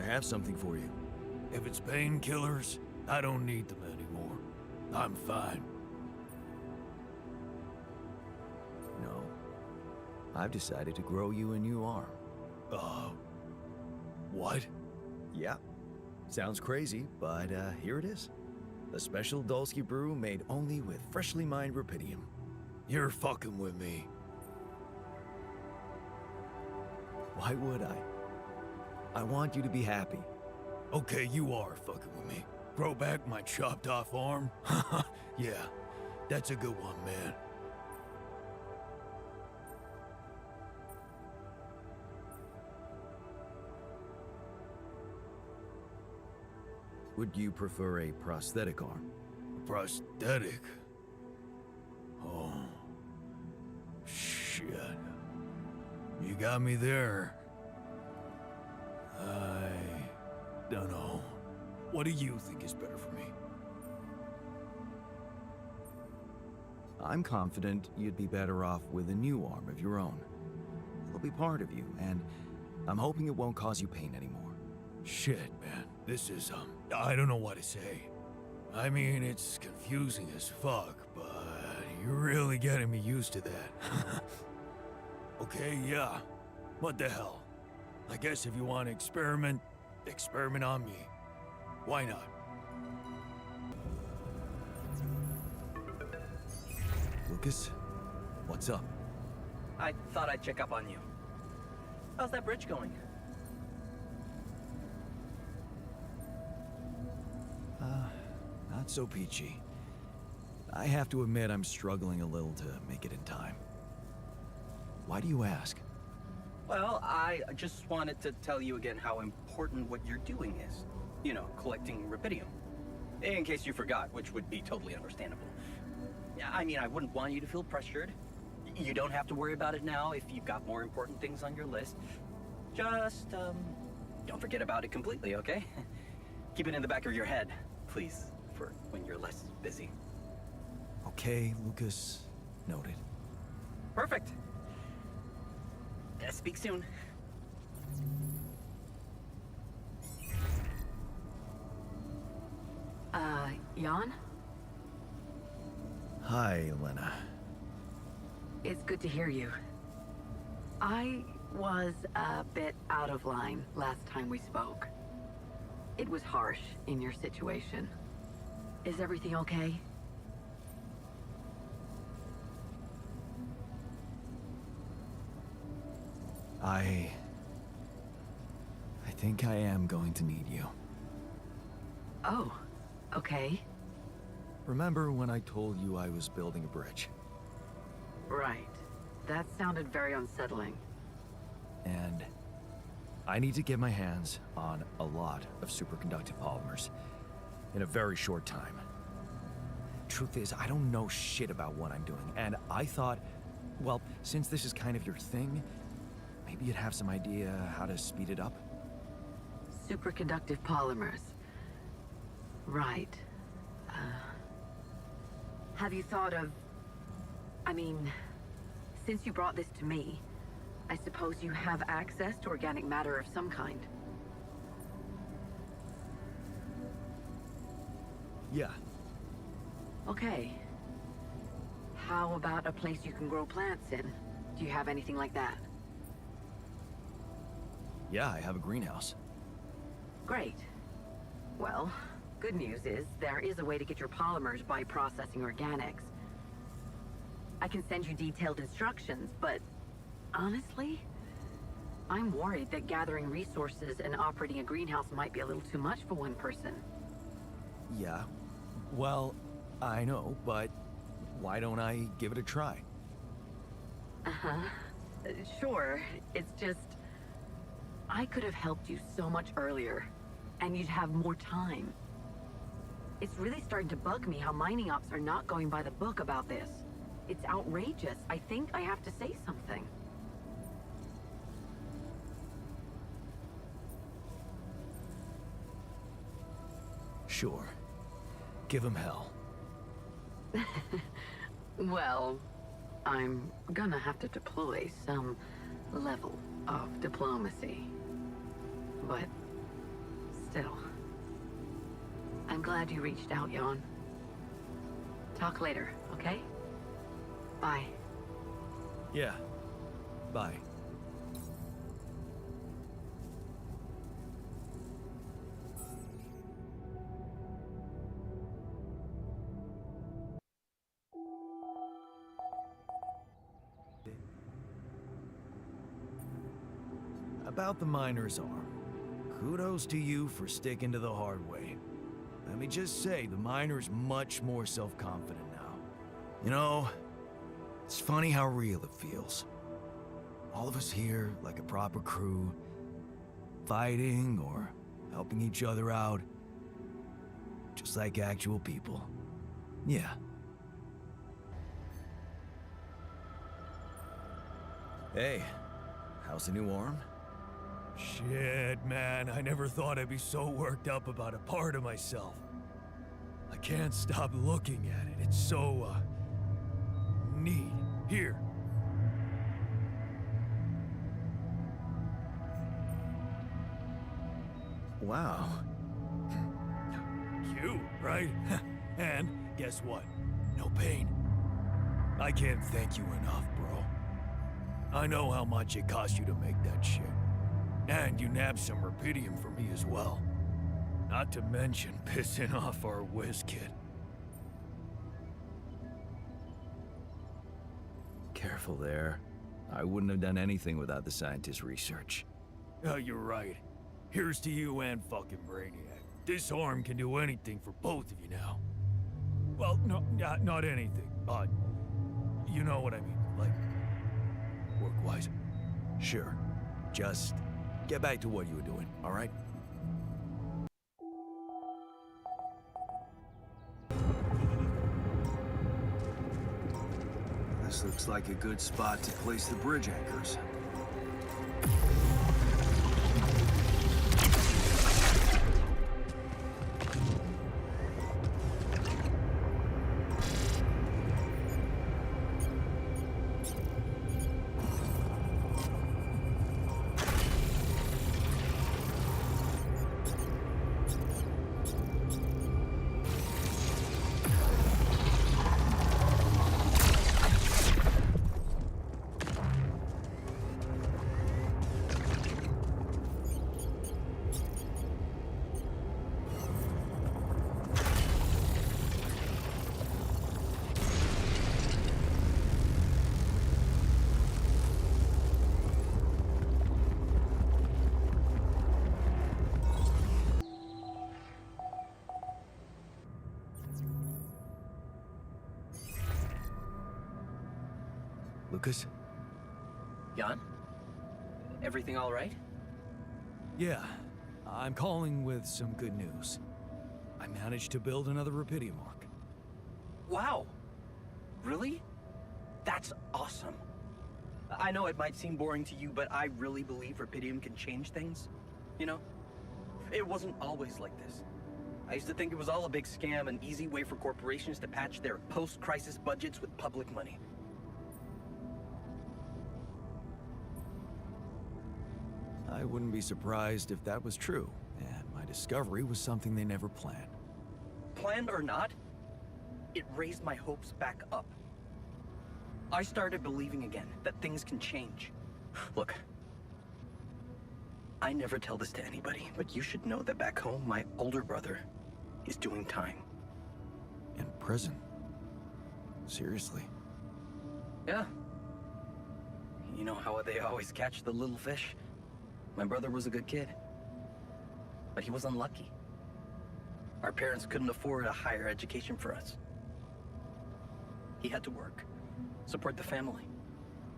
have something for you. If it's painkillers, I don't need them anymore. I'm fine. No. I've decided to grow you a new arm. What? Yeah. Sounds crazy, but here it is. A special Dulski brew made only with freshly mined rupidium. You're fucking with me. Why would I? I want you to be happy. Okay, you are fucking with me. Grow back my chopped off arm? Yeah, that's a good one, man. Would you prefer a prosthetic arm? Prosthetic? Oh. Shit. You got me there. I don't know. What do you think is better for me? I'm confident you'd be better off with a new arm of your own. It'll be part of you, and I'm hoping it won't cause you pain anymore. Shit, man. This is, I don't know what to say. I mean, it's confusing as fuck, but you're really getting me used to that. Okay, yeah. What the hell? I guess if you want to experiment on me. Why not? Lucas, what's up? I thought I'd check up on you. How's that bridge going? Not so peachy. I have to admit I'm struggling a little to make it in time. Why do you ask? Well, I just wanted to tell you again how important what you're doing is. You know, collecting rupidium. In case you forgot, which would be totally understandable. I mean, I wouldn't want you to feel pressured. You don't have to worry about it now if you've got more important things on your list. Just, don't forget about it completely, okay? Keep it in the back of your head, please, for when you're less busy. Okay, Lucas. Noted. Perfect. Speak soon. Jan? Hi, Elena. It's good to hear you. I was a bit out of line last time we spoke. It was harsh in your situation. Is everything okay? I think I am going to need you. Oh, okay. Remember when I told you I was building a bridge? Right. That sounded very unsettling. And I need to get my hands on a lot of superconductive polymers in a very short time. Truth is, I don't know shit about what I'm doing, and I thought, well, since this is kind of your thing, maybe you'd have some idea how to speed it up? Superconductive polymers. Right. Have you thought of... I mean, since you brought this to me, I suppose you have access to organic matter of some kind. Yeah. Okay. How about a place you can grow plants in? Do you have anything like that? Yeah, I have a greenhouse. Great. Well, good news is there is a way to get your polymers by processing organics. I can send you detailed instructions, but honestly, I'm worried that gathering resources and operating a greenhouse might be a little too much for one person. Yeah. Well, I know, but why don't I give it a try? Uh-huh. Sure. It's just... I could have helped you so much earlier, and you'd have more time. It's really starting to bug me how mining ops are not going by the book about this. It's outrageous. I think I have to say something. Sure. Give him hell. Well, I'm gonna have to deploy some level of diplomacy. But Still. I'm glad you reached out, Jan. Talk later, okay? Bye. Yeah. Bye. About the miner's arm. Kudos to you for sticking to the hard way. Let me just say, the miner's much more self-confident now. You know, it's funny how real it feels. All of us here, like a proper crew, fighting or helping each other out. Just like actual people. Yeah. Hey, how's the new arm? Shit, man, I never thought I'd be so worked up about a part of myself. I can't stop looking at it. It's so, neat. Here. Wow. Cute, right? And guess what? No pain. I can't thank you enough, bro. I know how much it cost you to make that shit. And you nabbed some rubidium for me as well. Not to mention pissing off our whiz kid. Careful there. I wouldn't have done anything without the scientist's research. Oh, you're right. Here's to you and fucking Brainiac. This arm can do anything for both of you now. Well, no, not anything, but you know what I mean, like, work-wise. Sure. Just get back to what you were doing, all right? This looks like a good spot to place the bridge anchors. Lucas? Jan? Everything all right? Yeah. I'm calling with some good news. I managed to build another rubidium arc. Wow. Really? That's awesome. I know it might seem boring to you, but I really believe rubidium can change things. You know? It wasn't always like this. I used to think it was all a big scam, an easy way for corporations to patch their post-crisis budgets with public money. I wouldn't be surprised if that was true, and my discovery was something they never planned. Planned or not, it raised my hopes back up. I started believing again that things can change. Look, I never tell this to anybody, but you should know that back home, my older brother is doing time. In prison? Seriously? Yeah. You know how they always catch the little fish? My brother was a good kid, but he was unlucky. Our parents couldn't afford a higher education for us. He had to work, support the family.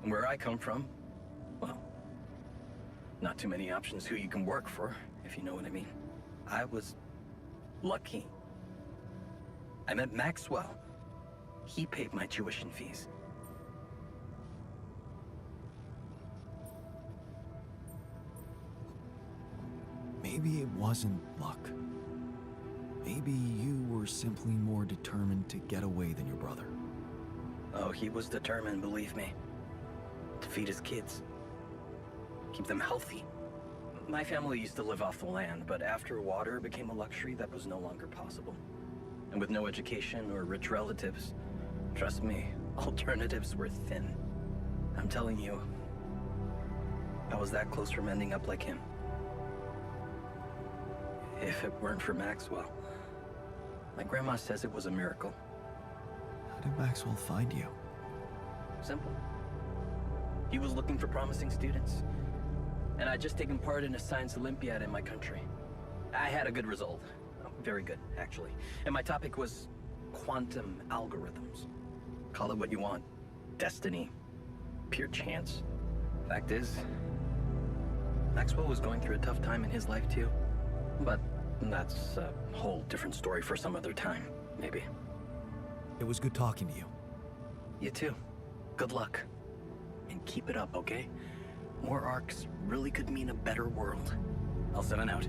And where I come from, well, not too many options who you can work for, if you know what I mean. I was lucky. I met Maxwell. He paid my tuition fees. Maybe it wasn't luck. Maybe you were simply more determined to get away than your brother. Oh, he was determined, believe me. To feed his kids. Keep them healthy. My family used to live off the land, but after water became a luxury, that was no longer possible. And with no education or rich relatives, trust me, alternatives were thin. I'm telling you, I was that close from ending up like him. If it weren't for Maxwell, my grandma says it was a miracle. How did Maxwell find you? Simple. He was looking for promising students, and I'd just taken part in a science Olympiad in my country. I had a good result. Very good, actually. And my topic was quantum algorithms. Call it what you want. Destiny. Pure chance. Fact is, Maxwell was going through a tough time in his life too. But that's a whole different story for some other time, maybe. It was good talking to you. You too. Good luck. And keep it up, okay? More arcs really could mean a better world. I'll send it out.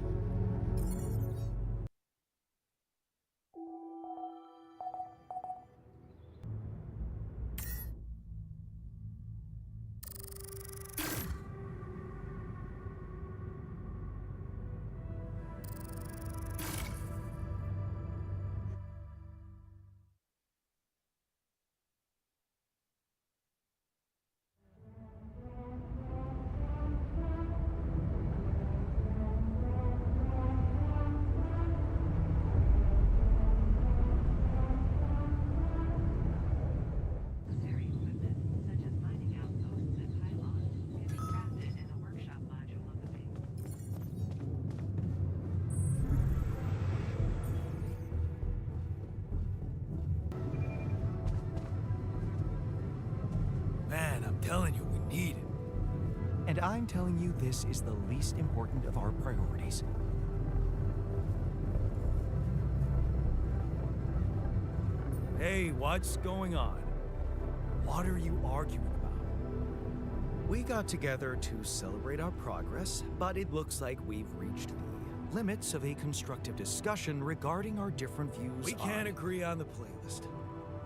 Man, I'm telling you, we need it. And I'm telling you, this is the least important of our priorities. Hey, what's going on? What are you arguing about? We got together to celebrate our progress, but it looks like we've reached the limits of a constructive discussion regarding our different views We can't agree on the playlist.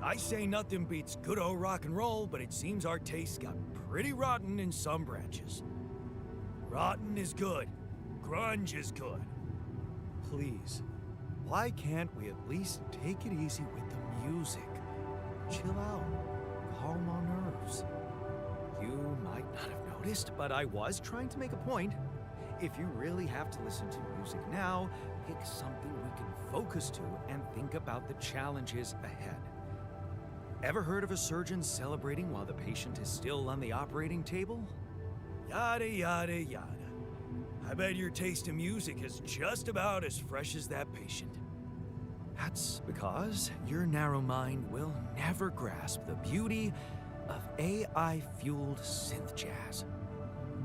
I say nothing beats good old rock and roll, but it seems our tastes got pretty rotten in some branches. Rotten is good. Grunge is good. Please, why can't we at least take it easy with the music? Chill out, calm our nerves. You might not have noticed, but I was trying to make a point. If you really have to listen to music now, pick something we can focus to and think about the challenges ahead. Ever heard of a surgeon celebrating while the patient is still on the operating table? Yada, yada, yada. I bet your taste in music is just about as fresh as that patient. That's because your narrow mind will never grasp the beauty of AI-fueled synth jazz.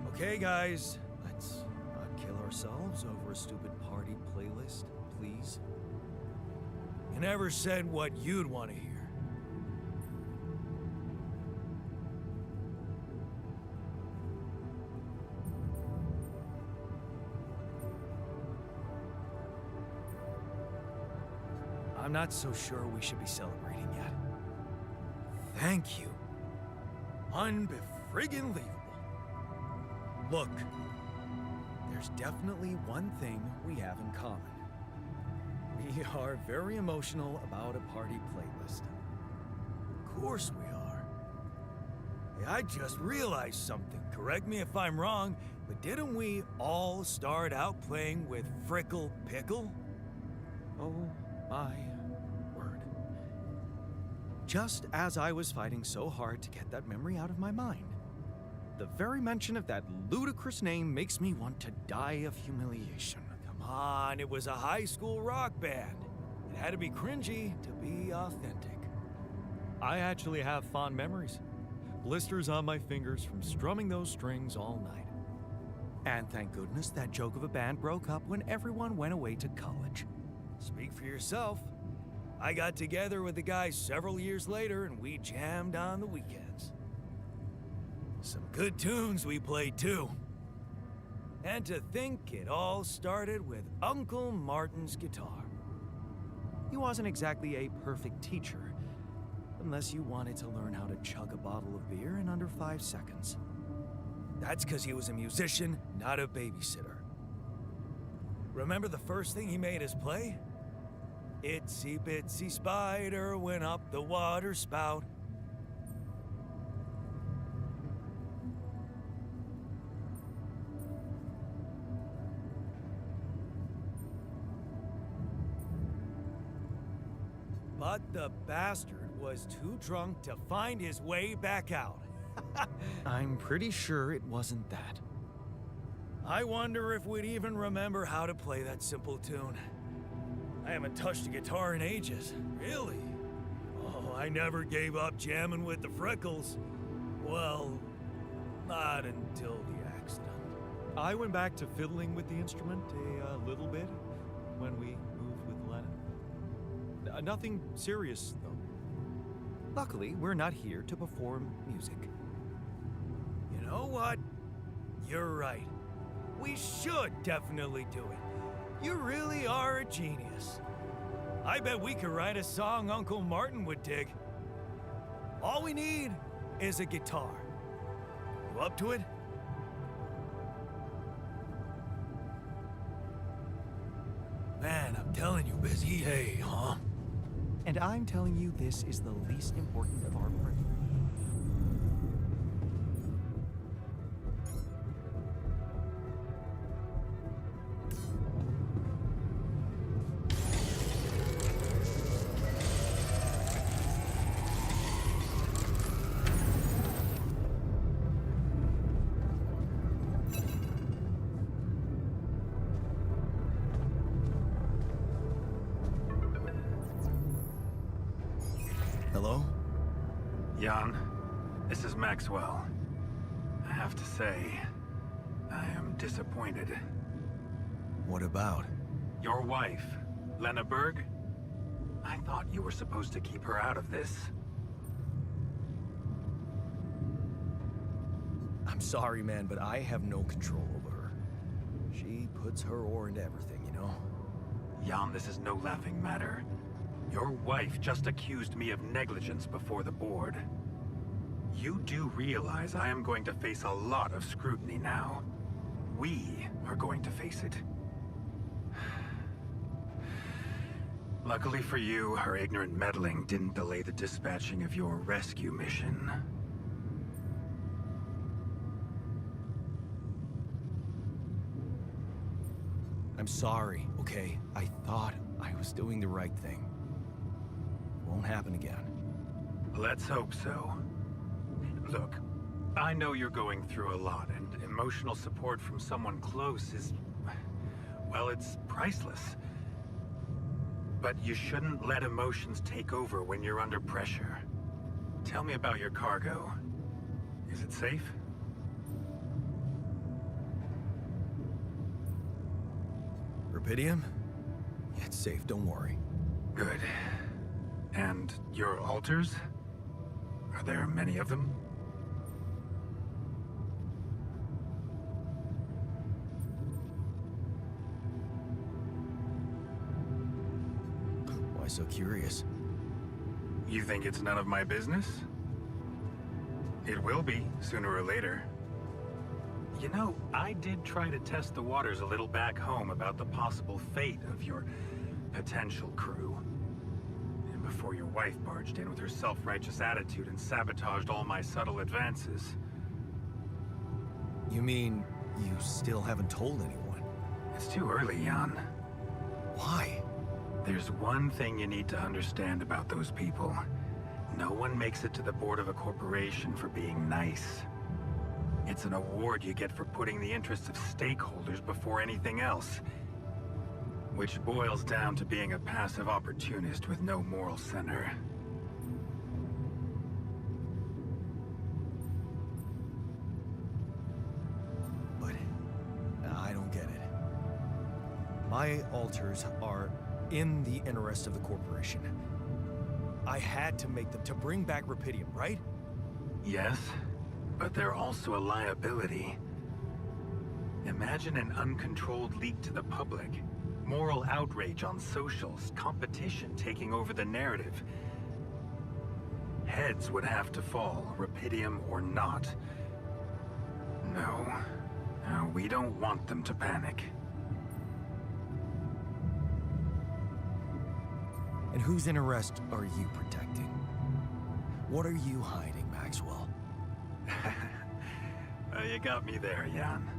Okay, guys, let's not kill ourselves over a stupid party playlist, please. You never said what you'd want to hear. I'm not so sure we should be celebrating yet. Thank you. Unbefriggin' leavable. Look, there's definitely one thing we have in common. We are very emotional about a party playlist. Of course we are. Hey, I just realized something. Correct me if I'm wrong, but didn't we all start out playing with Frickle Pickle? Oh my word. Just as I was fighting so hard to get that memory out of my mind, the very mention of that ludicrous name makes me want to die of humiliation. Come on, it was a high school rock band. It had to be cringy to be authentic. I actually have fond memories. Blisters on my fingers from strumming those strings all night. And thank goodness that joke of a band broke up when everyone went away to college. Speak for yourself. I got together with the guys several years later and we jammed on the weekends. Some good tunes we played too. And to think it all started with Uncle Martin's guitar. He wasn't exactly a perfect teacher, unless you wanted to learn how to chug a bottle of beer in under 5 seconds. That's because he was a musician, not a babysitter. Remember the first thing he made us play? Itsy bitsy spider went up the water spout. But the bastard was too drunk to find his way back out. I'm pretty sure it wasn't that. I wonder if we'd even remember how to play that simple tune. I haven't touched a guitar in ages. Really? Oh, I never gave up jamming with the Freckles. Well, not until the accident. I went back to fiddling with the instrument a little bit when we moved with Lennon. Nothing serious, though. Luckily, we're not here to perform music. You know what? You're right. We should definitely do it. You really are a genius. I bet we could write a song Uncle Martin would dig. All we need is a guitar. You up to it? Man, I'm telling you, busy. Hey, huh? And I'm telling you, this is the least important of our priorities. Hello? Jan, this is Maxwell. I have to say, I am disappointed. What about? Your wife, Lena Berg? I thought you were supposed to keep her out of this. I'm sorry, man, but I have no control over her. She puts her oar into everything, you know? Jan, this is no laughing matter. Your wife just accused me of negligence before the board. You do realize I am going to face a lot of scrutiny now. We are going to face it. Luckily for you, her ignorant meddling didn't delay the dispatching of your rescue mission. I'm sorry, okay? I thought I was doing the right thing. Won't happen again. Let's hope so. Look, I know you're going through a lot, and emotional support from someone close is... well, it's priceless. But you shouldn't let emotions take over when you're under pressure. Tell me about your cargo. Is it safe? Rubidium? Yeah, it's safe, don't worry. Good. And your altars? Are there many of them? Why so curious? You think it's none of my business? It will be, sooner or later. You know, I did try to test the waters a little back home about the possible fate of your potential crew. And before your wife barged in with her self-righteous attitude and sabotaged all my subtle advances. You mean you still haven't told anyone? It's too early, Jan. Why? There's one thing you need to understand about those people. No one makes it to the board of a corporation for being nice. It's an award you get for putting the interests of stakeholders before anything else. Which boils down to being a passive opportunist with no moral center. But I don't get it. My altars are in the interest of the corporation. I had to make them to bring back Rubidium, right? Yes, but they're also a liability. Imagine an uncontrolled leak to the public. Moral outrage on socials, competition taking over the narrative. Heads would have to fall, Rubidium or not. No, we don't want them to panic. And whose interest are you protecting? What are you hiding, Maxwell? You got me there, Jan.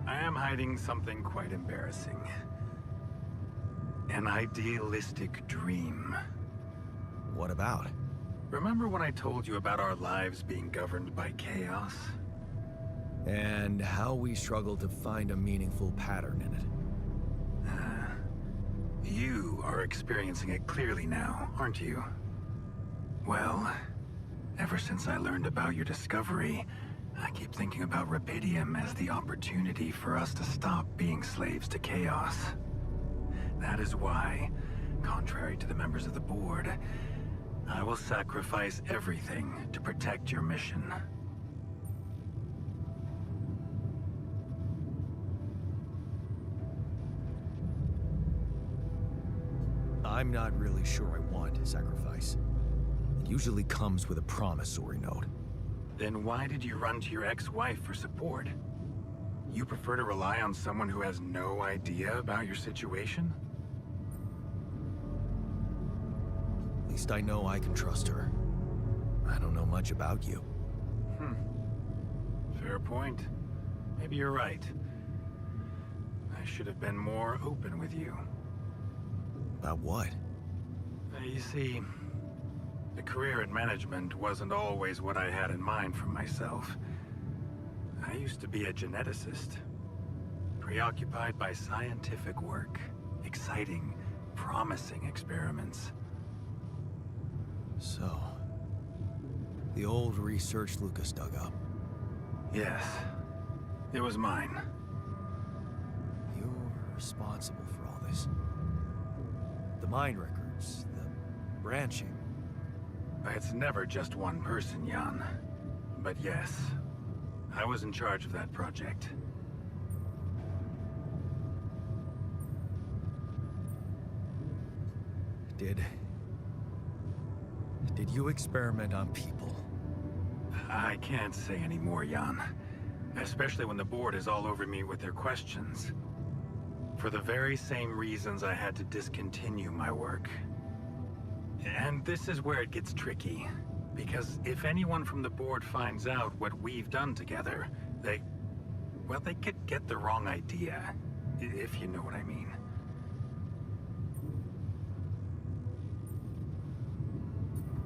I am hiding something quite embarrassing. An idealistic dream. What about? Remember when I told you about our lives being governed by chaos? And how we struggle to find a meaningful pattern in it. You are experiencing it clearly now, aren't you? Well, ever since I learned about your discovery, I keep thinking about Rubidium as the opportunity for us to stop being slaves to chaos. That is why, contrary to the members of the board, I will sacrifice everything to protect your mission. I'm not really sure I want sacrifice. It usually comes with a promissory note. Then why did you run to your ex-wife for support? You prefer to rely on someone who has no idea about your situation? At least I know I can trust her. I don't know much about you. Fair point. Maybe you're right. I should have been more open with you. About what? You see, a career in management wasn't always what I had in mind for myself. I used to be a geneticist, preoccupied by scientific work, exciting, promising experiments. So, the old research Lucas dug up. Yes, it was mine. You're responsible for all this. The mine records, the branching. It's never just one person, Jan. But yes, I was in charge of that project. Did you experiment on people? I can't say any more, Jan. Especially when the board is all over me with their questions. For the very same reasons I had to discontinue my work. And this is where it gets tricky. Because if anyone from the board finds out what we've done together, they could get the wrong idea. If you know what I mean.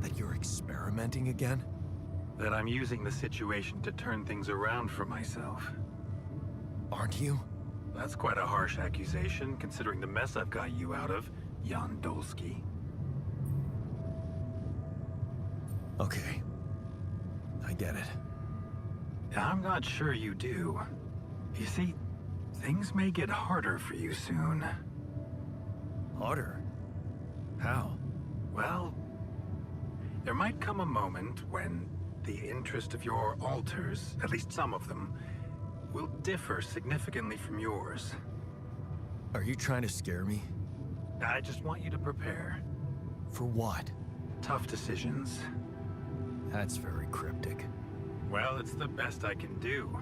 That you're experimenting again? That I'm using the situation to turn things around for myself. Aren't you? That's quite a harsh accusation, considering the mess I've got you out of, Jan Dolsky. Okay. I get it. I'm not sure you do. You see, things may get harder for you soon. Harder? How? Well, there might come a moment when the interest of your alters, at least some of them, will differ significantly from yours. Are you trying to scare me? I just want you to prepare. For what? Tough decisions. That's very cryptic. Well, it's the best I can do.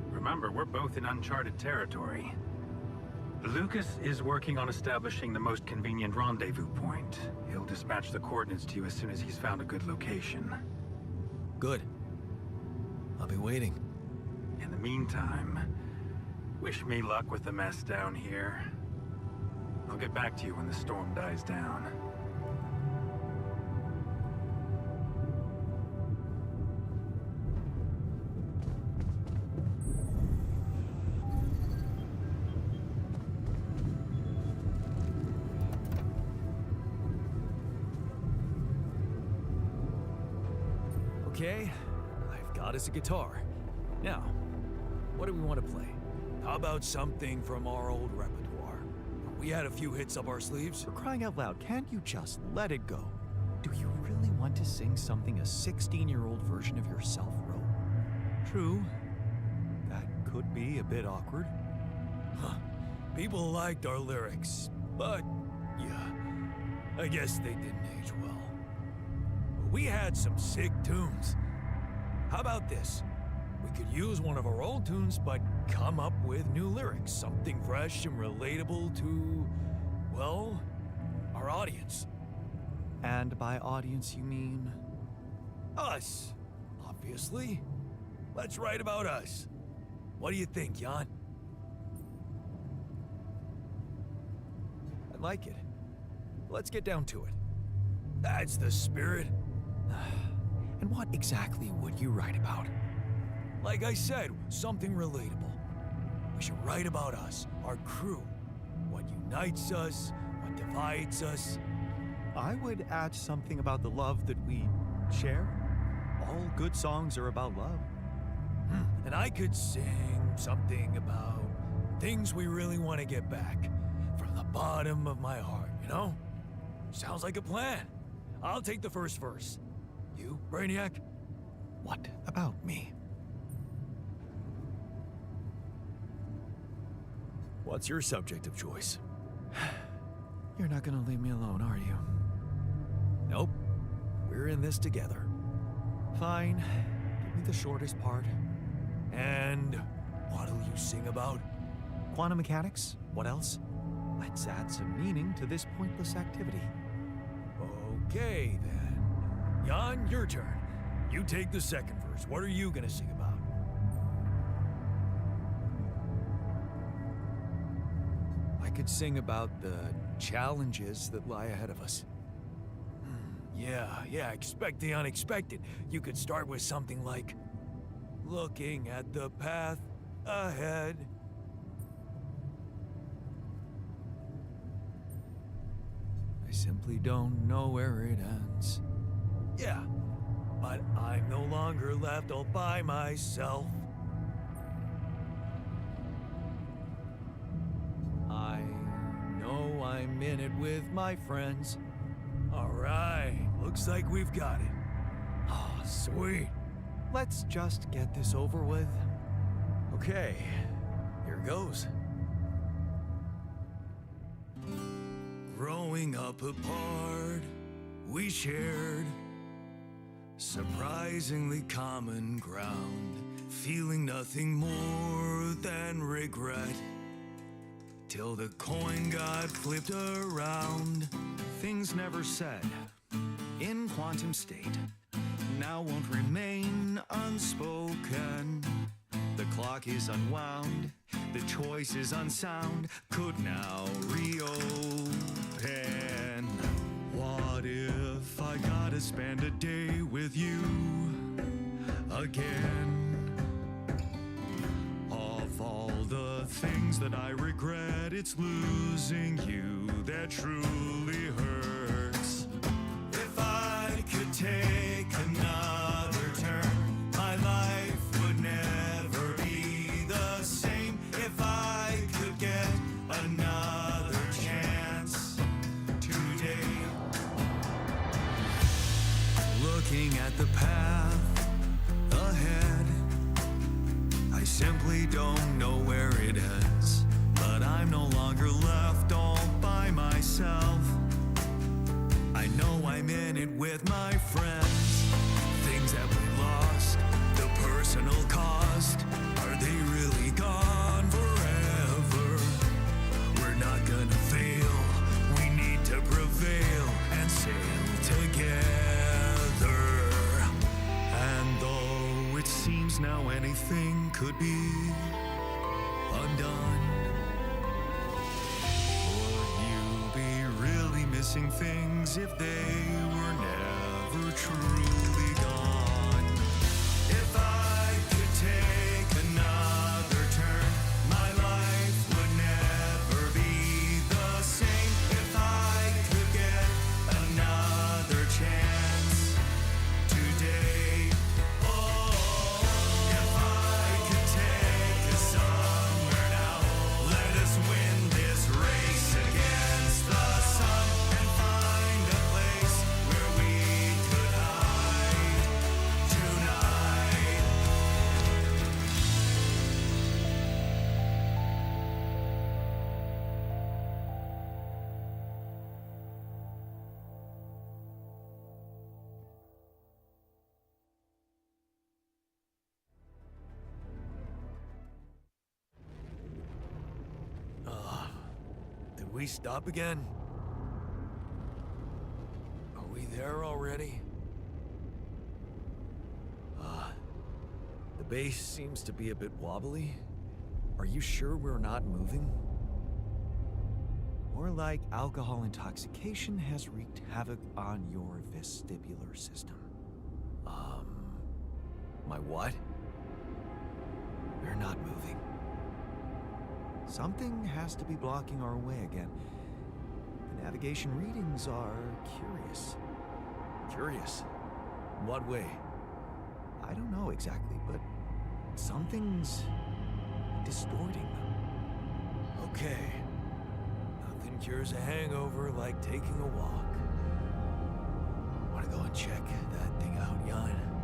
Remember, we're both in uncharted territory. Lucas is working on establishing the most convenient rendezvous point. He'll dispatch the coordinates to you as soon as he's found a good location. Good. I'll be waiting. In the meantime, wish me luck with the mess down here. I'll get back to you when the storm dies down. Okay, I've got us a guitar. Now, what do we want to play? How about something from our old repertoire? We had a few hits up our sleeves. For crying out loud, can't you just let it go? Do you really want to sing something a 16-year-old version of yourself wrote? True. That could be a bit awkward. Huh. People liked our lyrics, but yeah, I guess they didn't age well. But we had some sick tunes. How about this? We could use one of our old tunes, but come up with new lyrics. Something fresh and relatable to, well, our audience. And by audience, you mean? Us, obviously. Let's write about us. What do you think, Jan? I like it. Let's get down to it. That's the spirit. And what exactly would you write about? Like I said, something relatable. We should write about us, our crew. What unites us, what divides us. I would add something about the love that we share. All good songs are about love. And I could sing something about things we really want to get back. From the bottom of my heart, you know? Sounds like a plan. I'll take the first verse. You, Brainiac? What about me? What's your subject of choice? You're not gonna leave me alone, are you? Nope. We're in this together. Fine. Give me the shortest part. And what'll you sing about? Quantum mechanics? What else? Let's add some meaning to this pointless activity. Okay, then. Jan, your turn. You take the second verse. What are you gonna sing about? I could sing about the challenges that lie ahead of us. Yeah, expect the unexpected. You could start with something like, looking at the path ahead. I simply don't know where it ends. Yeah, but I'm no longer left all by myself. I know I'm in it with my friends. All right, looks like we've got it. Oh, sweet. Let's just get this over with. Okay, here goes. Growing up apart, we shared surprisingly common ground, feeling nothing more than regret. Till the coin got flipped around. Things never said in quantum state now won't remain unspoken. The clock is unwound, the choice is unsound, could now reopen. What if I gotta spend a day with you again? Of all the things that I regret, it's losing you that truly hurts. If I could take another turn, my life would never be the same. If I could get another chance today. Looking at the path ahead, I simply don't know where it ends. But I'm no longer left all by myself. I know I'm in it with my friends. Things that we lost, the personal cost. Are they really gone forever? We're not gonna fail. We need to prevail and sail together. And though it seems now anything could be undone, would you be really missing things if they were never truly gone? If I could take another turn, my life would never be the same. If I could get another chance today. Oh, if I could take us somewhere now, let us win this race against the sun and find a place where we could hide tonight. Did we stop again? Are there already? The base seems to be a bit wobbly. Are you sure we're not moving? More like alcohol intoxication has wreaked havoc on your vestibular system. My what? We're not moving. Something has to be blocking our way again. The navigation readings are curious. Curious? In what way? I don't know exactly, but something's distorting them. Okay. Nothing cures a hangover like taking a walk. Wanna go and check that thing out, Jan?